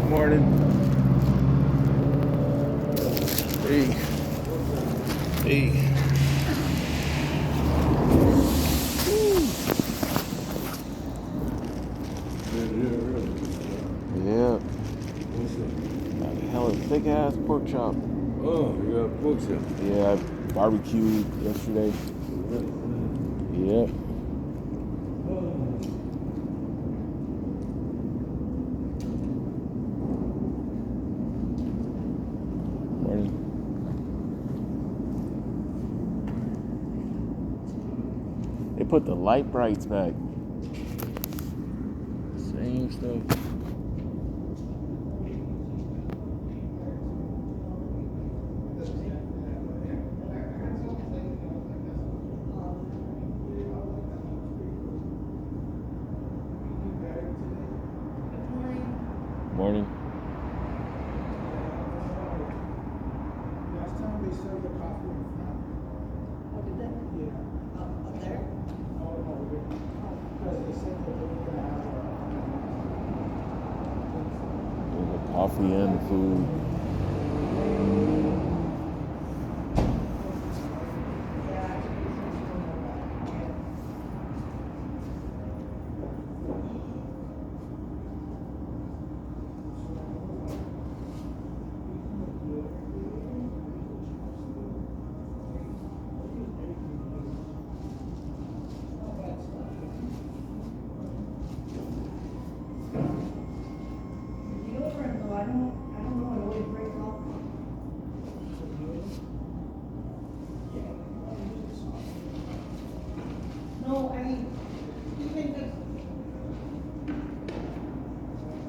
Morning. Hey. Hey. Yeah. Got a hella thick ass pork chop. Oh, you got pork chop. Yeah, I barbecued yesterday. Yep. Morning. They put the light brights back. Same stuff. Morning. Last time they served the coffee in front. Oh, did they? Yeah. Up there? Oh, no, because they said that they were gonna have There's the coffee and the food. Deodorant though, I don't know, it always breaks off. No, I mean, even just,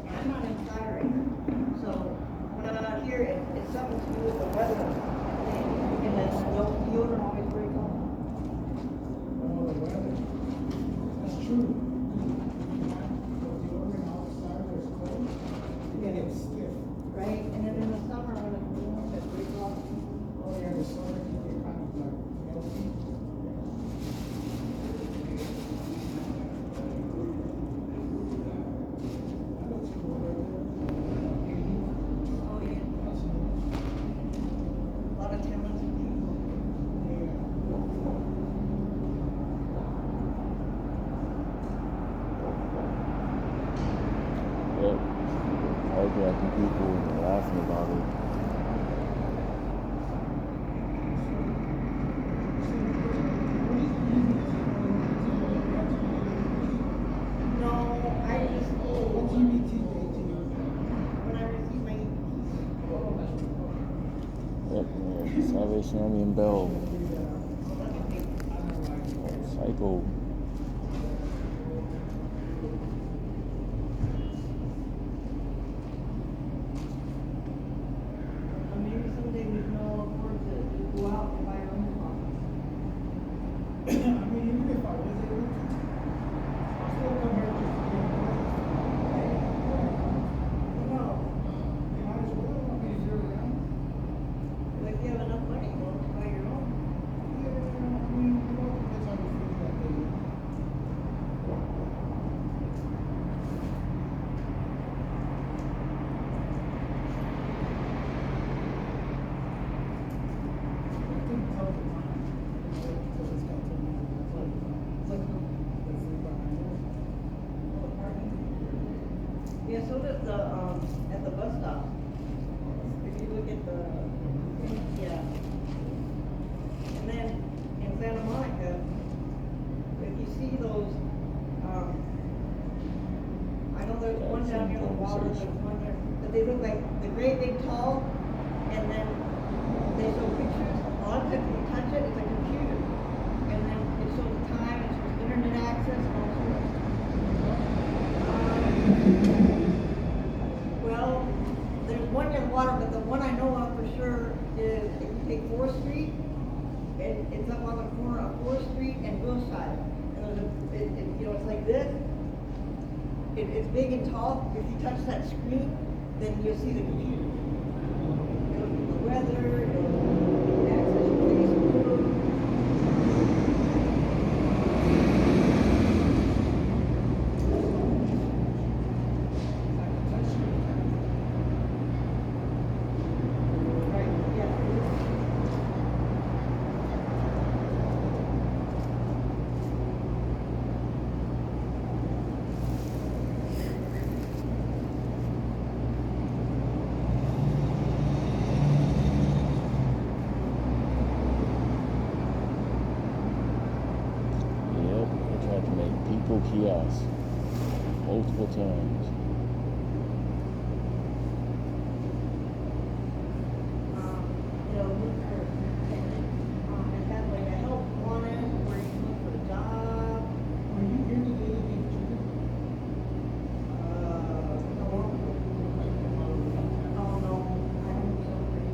I'm not inside right now, so when I'm not here, it's something to do with the weather. And then the deodorant always breaks off. all the weather. That's true. The deodorant outside is cold. And it's stiff. Right, and then in the summer when it's warm, it breaks off. Oh, yeah, the summer can get kind of like melty. That looks cool right there. Oh, yeah, That's a lot of talented people. Yep. Carjacking people and laughing about it. No, I just, What's EBT day to you? when I receive my Yep. Yeah. Salvation Army and Bell. Psycho. maybe someday we can all afford to go out and buy our own coffee. I mean, even if I was able to, I'll still come here just to get No, You might as well, I mean, if you're around. if you have enough money, go buy your own. Yeah, I mean, it all depends on the food that they eat. I think tell the time, because it's got to be, Like, the food behind it. the parking. Yeah, so does the, at the bus stop. If you look at the, yeah. And then in Santa Monica, if you see those, I know there's one down near the water, there's one there, but they look like the great big tall, and then they show pictures, a lot of times when you touch it, it's a computer. And then it shows time, it shows internet access, and all sorts. Well, there's one near the water, but the one I know of for sure is if you take 4th Street, and it's up on the corner of 4th Street and Wilshire. And there's you know, it's like this. It's big and tall. If you touch that screen, then you'll see the computer. It'll be the weather, it'll access your Facebook. Right, yeah. Yep, they tried to make people kiosks multiple times. You know, look for, and have like a help wanted where you can look for a job. Are you here today to get chicken? Oh no, I don't celebrate.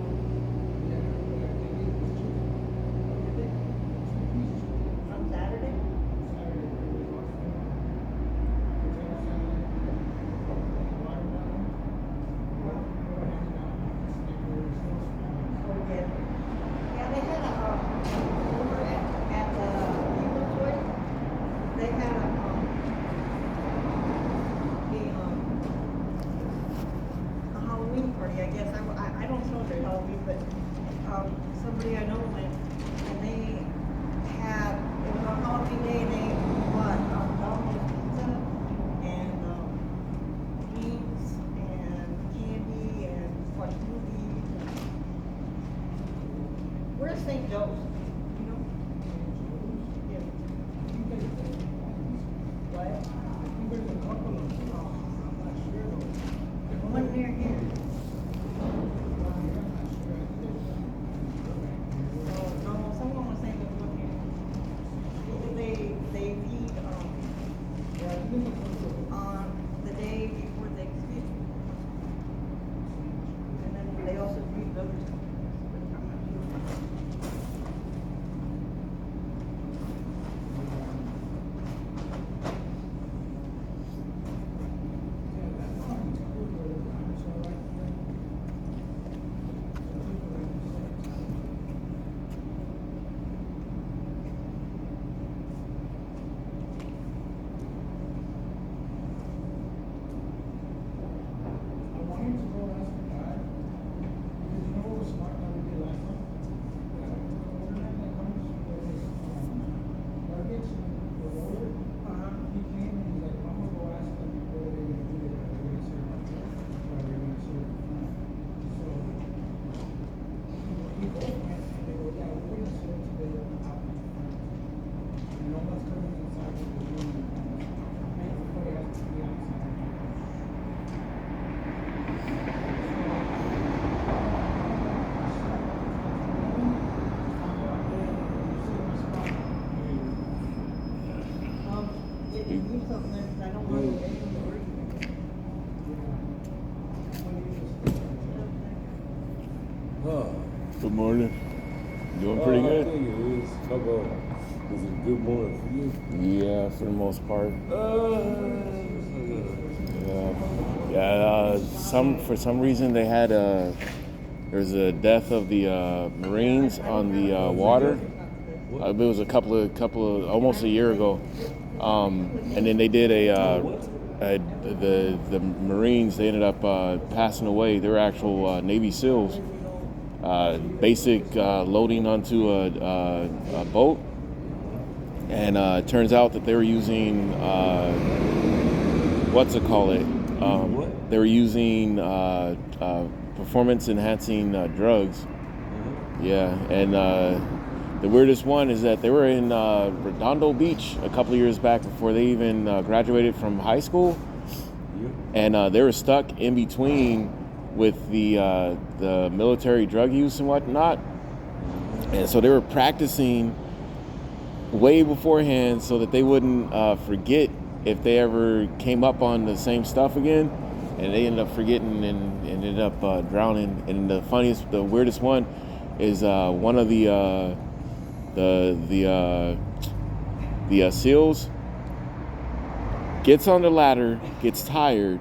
On Saturday? Oh, yeah. Yeah, they had over at the People's Choice, they had a Halloween party, I guess. I don't celebrate Halloween, but, somebody I know went, and they had, it was on Halloween day, and they bought, Domino's pizza, and, drinks, and candy, and watched movies. Where's St. Joe's? You know? Yeah. What? One near here. No, someone was saying there's one here. They feed, on the day before Thanksgiving. And then they also feed others. I'm not sure. I wanted to go ask the guy, because you know what was smart that we did last time? Overnight that comes with his, luggage, the roller, he came and he's like, I'm gonna go ask them whether they're gonna do it, or they're gonna serve it, or they're gonna serve it. So, we both went, and they go, yeah, we're gonna serve today out in front. And no one's coming inside with the room. Everybody has to be outside. If you need something, then I don't know anything to work with. Huh. Good morning. Doing pretty I good? think it is. How about, is it a good morning for you? Yeah, for the most part. Yeah. Yeah, for some reason they had there's a death of the Marines on the water. It was a couple of almost a year ago, and then they did the Marines. They ended up passing away. They were actual Navy SEALs. Basic loading onto a boat, and it turns out that they were using they were using performance enhancing drugs. Yeah, and the weirdest one is that they were in Redondo Beach a couple of years back before they even graduated from high school, and they were stuck in between with the military drug use and whatnot, and so they were practicing way beforehand so that they wouldn't forget if they ever came up on the same stuff again. and they ended up forgetting and ended up drowning. And the weirdest one is one of the SEALs gets on the ladder, gets tired,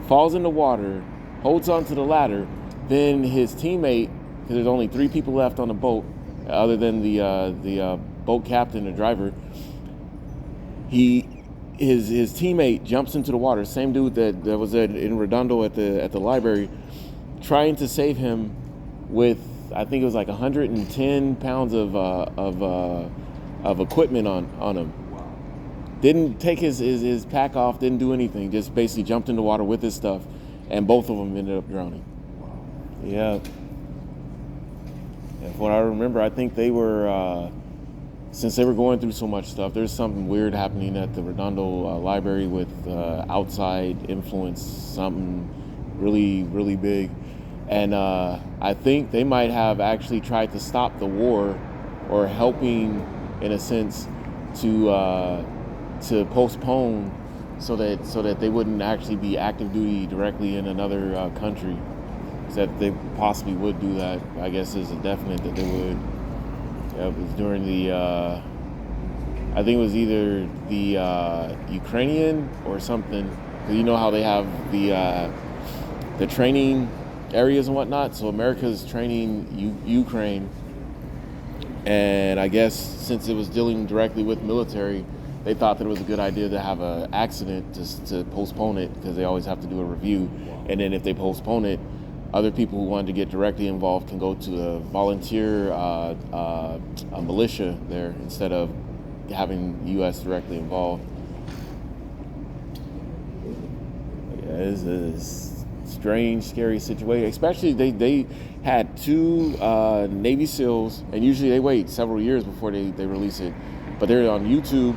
falls in the water, holds onto the ladder. Then his teammate, because there's only 3 people left on the boat, other than the boat captain, the driver. His teammate jumps into the water. Same dude that was in Redondo at the library, trying to save him with, I think it was like 110 pounds of equipment on him. Didn't take his pack off, didn't do anything, just basically jumped in the water with his stuff, and both of them ended up drowning. Yeah. And from what I remember, I think they were, since they were going through so much stuff, there's something weird happening at the Redondo Library with outside influence, something really, really big. And I think they might have actually tried to stop the war, or helping, in a sense, to postpone so that they wouldn't actually be active duty directly in another country. So that they possibly would do that, I guess, is a definite that they would. Yeah, it was during the, I think it was either the Ukrainian or something. 'Cause you know how they have the training areas and whatnot. So America's training Ukraine, and I guess since it was dealing directly with military, they thought that it was a good idea to have an accident to postpone it, because they always have to do a review. And then if they postpone it, other people who wanted to get directly involved can go to a volunteer a militia there instead of having the U.S. directly involved. Yeah, it's a strange, scary situation. Especially they had 2 Navy SEALs, and usually they wait several years before they release it. But they're on YouTube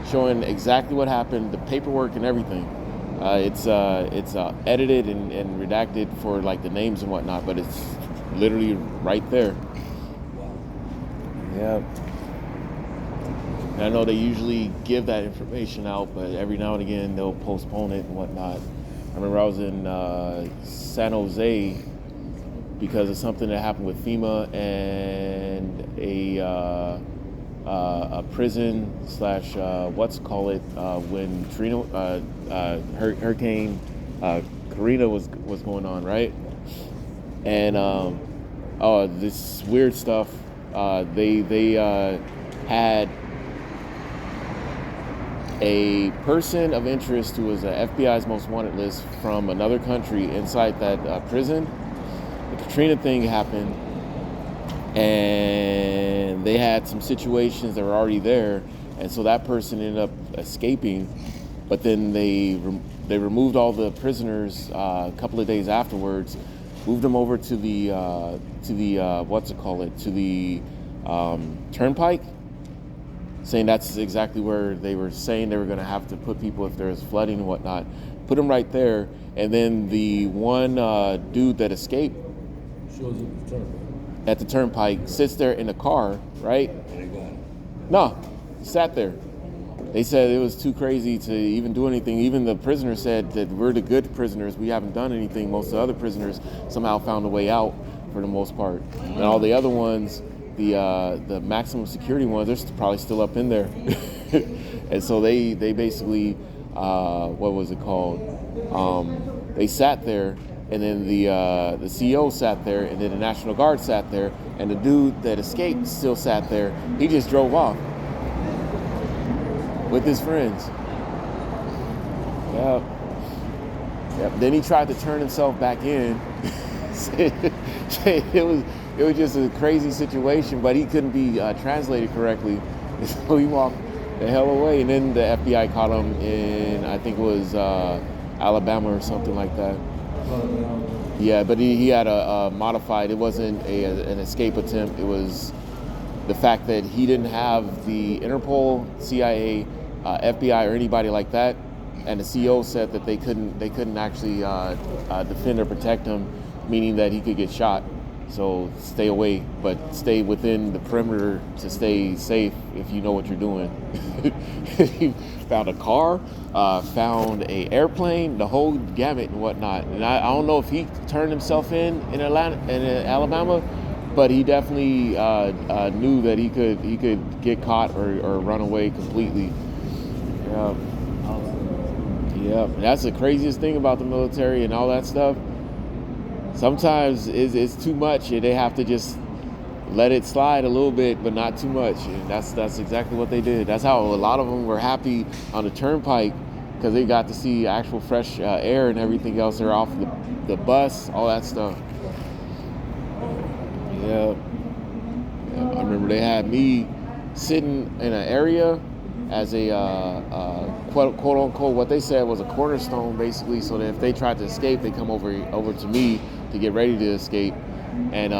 showing exactly what happened, the paperwork and everything. It's edited and redacted for like the names and whatnot, but it's literally right there. Yeah. And I know they usually give that information out, but every now and again they'll postpone it and whatnot. I remember I was in San Jose because of something that happened with FEMA and a prison slash when Hurricane Karina was going on, right? And this weird stuff. They had a person of interest who was the FBI's most wanted list from another country inside that prison. The Katrina thing happened, and they had some situations that were already there, and so that person ended up escaping. But then they removed all the prisoners a couple of days afterwards, moved them over to the turnpike, saying that's exactly where they were saying they were going to have to put people if there was flooding and whatnot. Put them right there, and then the one dude that escaped Shows up the turnpike. at the turnpike sits there in the car, right? And they got him. No, sat there. They said it was too crazy to even do anything. Even the prisoner said that we're the good prisoners. We haven't done anything. Most of the other prisoners somehow found a way out for the most part. And all the other ones, the maximum security ones, they're probably still up in there. And so they basically, what was it called? They sat there, and then the CEO sat there, and then the National Guard sat there, and the dude that escaped still sat there. He just drove off with his friends. Yeah. Yep. Then he tried to turn himself back in. It was just a crazy situation, but he couldn't be translated correctly, so he walked the hell away. And then the FBI caught him in, I think it was Alabama or something like that. Yeah, but he had a modified. It wasn't an escape attempt. It was the fact that he didn't have the Interpol, CIA, FBI, or anybody like that, and the CEO said that they couldn't actually defend or protect him, meaning that he could get shot. So stay away, but stay within the perimeter to stay safe if you know what you're doing. He found a car, found a airplane, the whole gamut and whatnot. And I don't know if he turned himself in Alabama, but he definitely knew that he could get caught or run away completely. Yeah. Yeah, that's the craziest thing about the military and all that stuff. Sometimes it's too much, and they have to just let it slide a little bit, but not too much. And that's exactly what they did. That's how a lot of them were happy on the turnpike, because they got to see actual fresh air and everything else. They're off the bus, all that stuff. Yeah. I remember they had me sitting in an area as a quote unquote, what they said was a cornerstone, basically, so that if they tried to escape, they come over to me to get ready to escape. And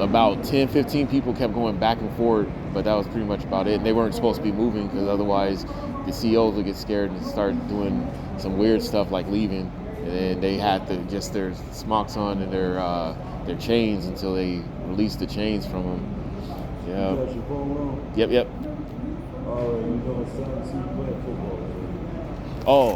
about 10-15 people kept going back and forth, but that was pretty much about it. And they weren't supposed to be moving, because otherwise the CEOs would get scared and start doing some weird stuff like leaving. And then they had to just their smocks on and their chains until they released the chains from them. Yeah. You got your phone on? Yep. You know, son, see you playing football. Oh.